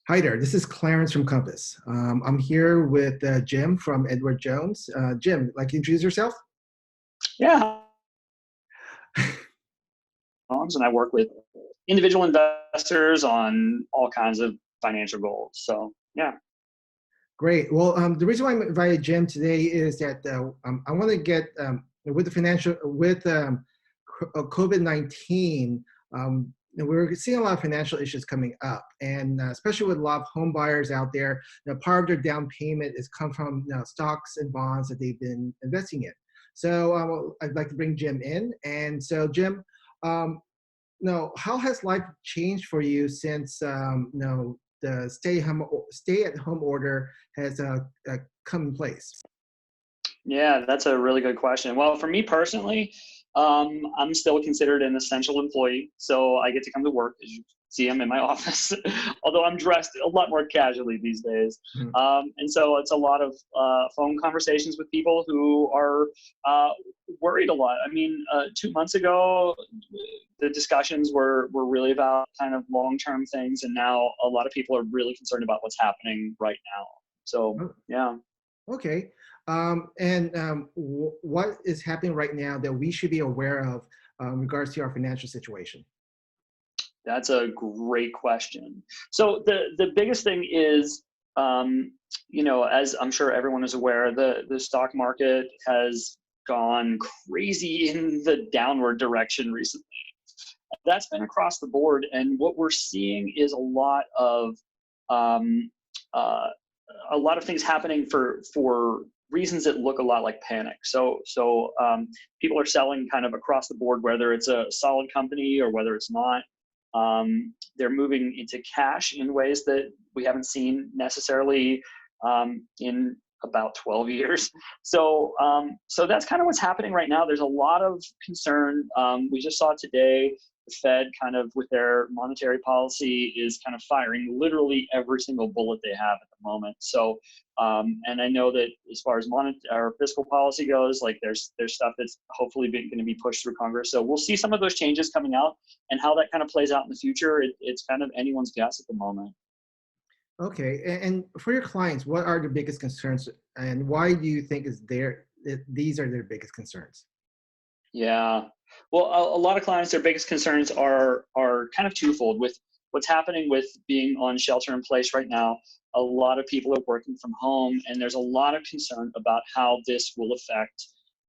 Hi there, this is Clarence from Compass. I'm here with Jim from Edward Jones. Jim, like to introduce yourself? Yeah, and I work with individual investors on all kinds of financial goals. So yeah, Great. Well, the reason why I invited Jim today is that I want to get with the financial with COVID-19. We're seeing a lot of financial issues coming up, and especially with a lot of home buyers out there. Part of their down payment is come from stocks and bonds that they've been investing in. So I'd like to bring Jim in, and so Jim. Um, how has life changed for you since the stay at home order has come in place? yeah, that's a really good question. Well, for me personally, I'm still considered an essential employee, so I get to come to work. As you see, I'm in my office, although I'm dressed a lot more casually these days. Mhm. And so it's a lot of phone conversations with people who are uh, worried a lot. I mean, 2 months ago, the discussions were really about kind of long-term things, and now a lot of people are really concerned about what's happening right now. So Oh, yeah. okay. What is happening right now that we should be aware of in regards to our financial situation? That's a great question. So the biggest thing is, um, as I'm sure everyone is aware, the stock market has gone crazy in the downward direction recently. That's been across the board, and what we're seeing is um, uh, a lot of things happening for reasons that look a lot like panic. So people are selling kind of across the board, whether it's a solid company or whether it's not. They're moving into cash in ways that we haven't seen necessarily in about 12 years. So that's kind of what's happening right now. There's a lot of concern. We just saw today the Fed kind of with their monetary policy is kind of firing literally every single bullet they have at the moment. And I know that as far as or fiscal policy goes, like there's stuff that's hopefully going to be pushed through Congress. So we'll see some of those changes coming out, and how that kind of plays out in the future. It's kind of anyone's guess at the moment. Okay, and for your clients, what are the biggest concerns, and why do you think these are their biggest concerns? Yeah. Well, a lot of clients, their biggest concerns are kind of twofold with what's happening with being on shelter in place right now. A lot of people are working from home, and there's a lot of concern about how this will affect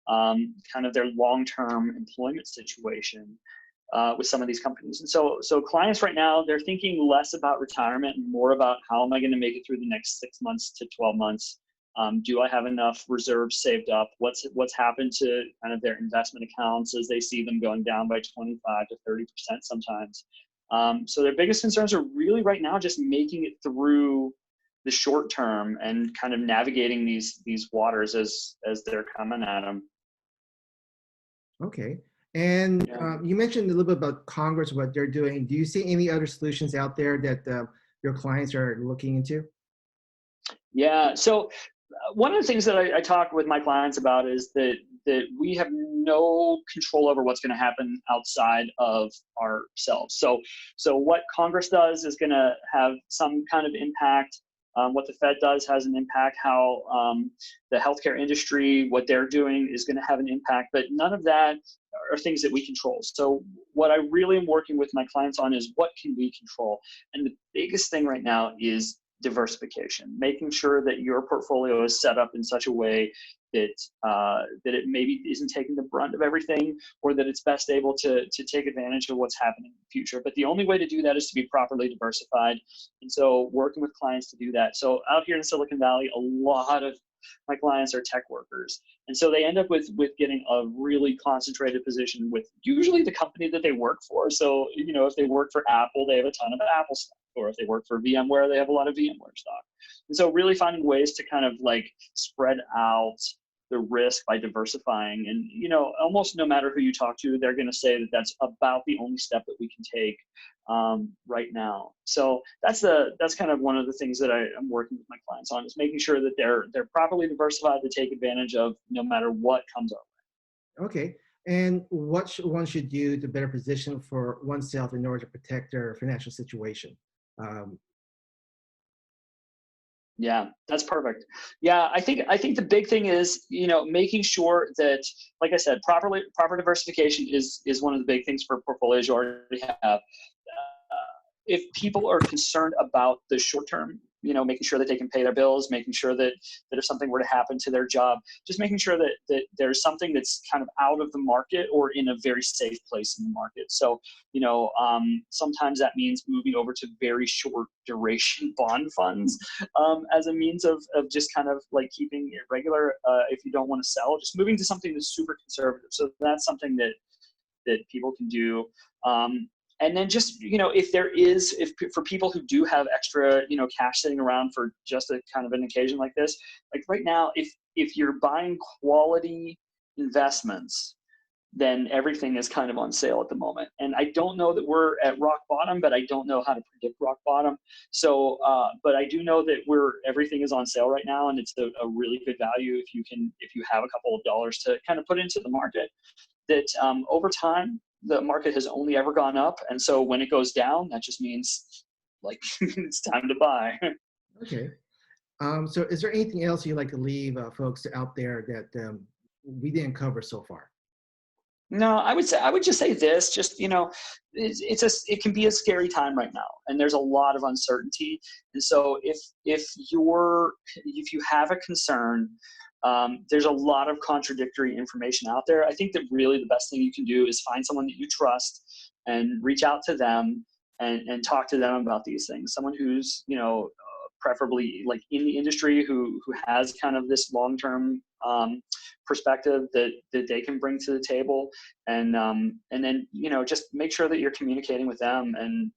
kind of their long-term employment situation with some of these companies. And so clients right now, they're thinking less about retirement and more about how am I going to make it through the next 6 months to 12 months. Do I have enough reserves saved up? What's happened to kind of their investment accounts as they see them going down by 25 to 30% sometimes? So their biggest concerns are really right now just making it through the short term and kind of navigating these waters as they're coming at them. Okay. And Yeah. you mentioned a little bit about Congress, what they're doing. Do you see any other solutions out there that your clients are looking into? Yeah. So one of the things that I talk with my clients about is that we have no control over what's going to happen outside of ourselves. So what Congress does is going to have some kind of impact. What the Fed does has an impact. How the healthcare industry, what they're doing, is going to have an impact. But none of that are things that we control. So what I really am working with my clients on is what can we control. And the biggest thing right now is diversification, making sure that your portfolio is set up in such a way that that it maybe isn't taking the brunt of everything, or that it's best able to take advantage of what's happening in the future. But the only way to do that is to be properly diversified. And so working with clients to do that. So out here in Silicon Valley, a lot of my clients are tech workers, and so they end up with getting a really concentrated position with usually the company that they work for. So if they work for Apple, they have a ton of Apple stock, or if they work for VMware, they have a lot of VMware stock. And so really finding ways to kind of like spread out the risk by diversifying. And almost no matter who you talk to, they're going to say that that's about the only step that we can take right now. So that's kind of one of the things that I'm working with my clients on, is making sure that they're properly diversified to take advantage of no matter what comes up. Okay. And what one should do to better position for oneself in order to protect their financial situation? Um, Yeah, that's perfect. Yeah, I think the big thing is, making sure that, like I said, proper diversification is one of the big things for portfolios you already have. If people are concerned about the short term, making sure that they can pay their bills, making sure that if something were to happen to their job, just making sure that there's something that's kind of out of the market or in a very safe place in the market. So, sometimes that means moving over to very short duration bond funds, as a means of just kind of like keeping it regular. If you don't want to sell, just moving to something that's super conservative. So that's something that people can do. And then just, if for people who do have extra, cash sitting around for just a kind of an occasion like this, like right now, if you're buying quality investments, then everything is kind of on sale at the moment. And I don't know that we're at rock bottom, but I don't know how to predict rock bottom. So, but I do know that everything is on sale right now, and it's a really good value if you have a couple of dollars to kind of put into the market. That over time, the market has only ever gone up, and so when it goes down, that just means like it's time to buy. Okay. So is there anything else you'd like to leave folks out there that we didn't cover so far? No, I would just say this, just, it can be a scary time right now, and there's a lot of uncertainty. And so if you have a concern, there's a lot of contradictory information out there. I think that really the best thing you can do is find someone that you trust and reach out to them and talk to them about these things. Someone who's, preferably like in the industry who has kind of this long-term perspective that they can bring to the table, and then just make sure that you're communicating with them, and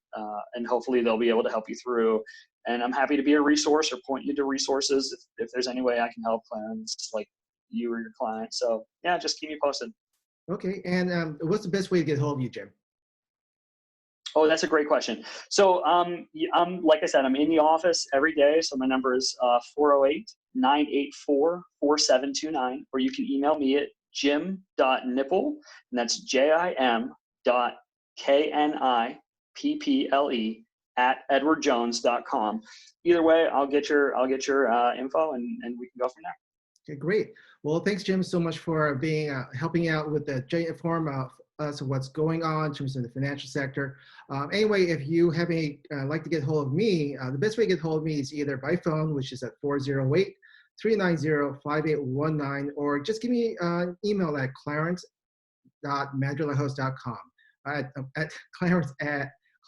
hopefully they'll be able to help you through. And I'm happy to be a resource or point you to resources if there's any way I can help clients like you or your client. So yeah, just keep me posted. Okay. And what's the best way to get hold of you, Jim? Oh, that's a great question. So, like I said, I'm in the office every day. So my number is 408-984-4729, or you can email me at jim.knipple, and that's JIM.KNIPPLE @edwardjones.com. Either way, I'll get your info, and we can go from there. Okay, great. Well, thanks, Jim, so much for being helping out with the inform us of what's going on in terms of the financial sector. Anyway, if you have any like to get hold of me, the best way to get hold of me is either by phone, which is at 408-390-5819, or just give me an email at clarence.madralahost.com, at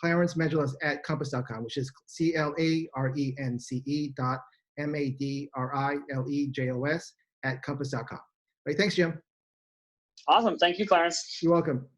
clarencemadralas@compass.com, which is CLARENCE.MADRILEJOS @compass.com. Right, thanks, Jim. Awesome. Thank you, Clarence. You're welcome.